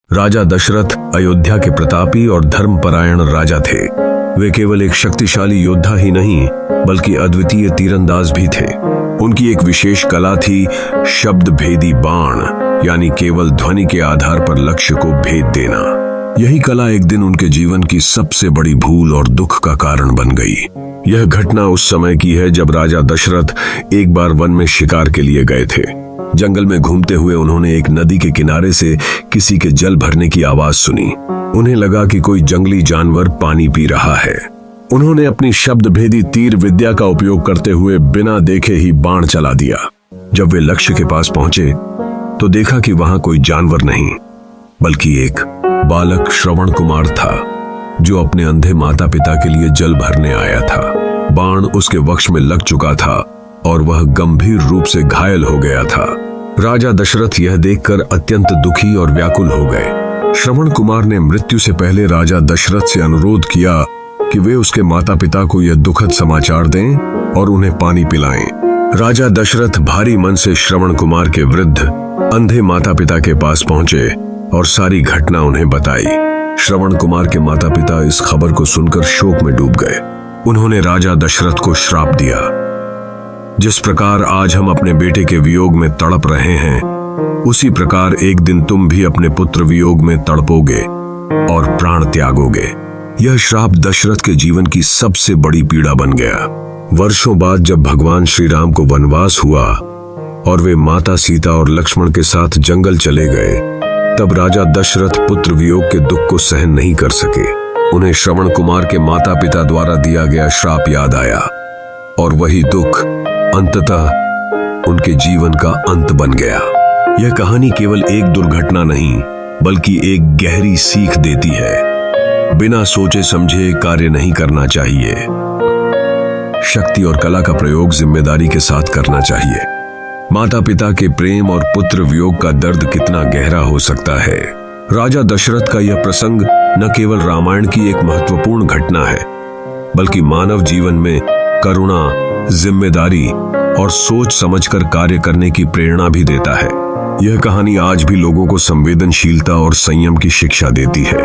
राजा दशरथ अयोध्या के प्रतापी और धर्मपरायण राजा थे। वे केवल एक शक्तिशाली योद्धा ही नहीं बल्कि अद्वितीय तीरंदाज भी थे। उनकी एक विशेष कला थी शब्द भेदी बाण, यानी केवल ध्वनि के आधार पर लक्ष्य को भेद देना। यही कला एक दिन उनके जीवन की सबसे बड़ी भूल और दुख का कारण बन गई। यह घटना उस समय की है जब राजा दशरथ एक बार वन में शिकार के लिए गए थे। जंगल में घूमते हुए उन्होंने एक नदी के किनारे से किसी के जल भरने की आवाज सुनी। उन्हें लगा कि कोई जंगली जानवर पानी पी रहा है। उन्होंने अपनी शब्द भेदी तीर विद्या का उपयोग करते हुए बिना देखे ही बाण चला दिया। जब वे लक्ष्य के पास पहुंचे तो देखा कि वहां कोई जानवर नहीं बल्कि एक बालक श्रवण कुमार था जो अपने अंधे माता पिता के लिए जल भरने आया था। बाण उसके वक्ष में लग चुका था और वह गंभीर रूप से घायल हो गया था। राजा दशरथ यह देखकर अत्यंत दुखी और व्याकुल हो गए। श्रवण कुमार ने मृत्यु से पहले राजा दशरथ से अनुरोध किया कि वे उसके माता पिता को यह दुखद समाचार दें और उन्हें पानी पिलाएं। राजा दशरथ भारी मन से श्रवण कुमार के वृद्ध अंधे माता पिता के पास पहुंचे और सारी घटना उन्हें बताई। श्रवण कुमार के माता पिता इस खबर को सुनकर शोक में डूब गए। उन्होंने राजा दशरथ को श्राप दिया, जिस प्रकार आज हम अपने बेटे के वियोग में तड़प रहे हैं, उसी प्रकार एक दिन तुम भी अपने पुत्र वियोग में तड़पोगे और प्राण त्यागोगे। यह श्राप दशरथ के जीवन की सबसे बड़ी पीड़ा बन गया। वर्षों बाद जब भगवान श्री राम को वनवास हुआ और वे माता सीता और लक्ष्मण के साथ जंगल चले गए, तब राजा दशरथ पुत्र वियोग के दुख को सहन नहीं कर सके। उन्हें श्रवण कुमार के माता पिता द्वारा दिया गया श्राप याद आया और वही दुख अंततः उनके जीवन का अंत बन गया। यह कहानी केवल एक दुर्घटना नहीं बल्कि एक गहरी सीख देती है। बिना सोचे समझे कार्य नहीं करना चाहिए। शक्ति और कला का प्रयोग जिम्मेदारी के साथ करना चाहिए। माता पिता के प्रेम और पुत्र वियोग का दर्द कितना गहरा हो सकता है। राजा दशरथ का यह प्रसंग न केवल रामायण की एक महत्वपूर्ण घटना है बल्कि मानव जीवन में करुणा, जिम्मेदारी और सोच समझकर कार्य करने की प्रेरणा भी देता है। यह कहानी आज भी लोगों को संवेदनशीलता और संयम की शिक्षा देती है।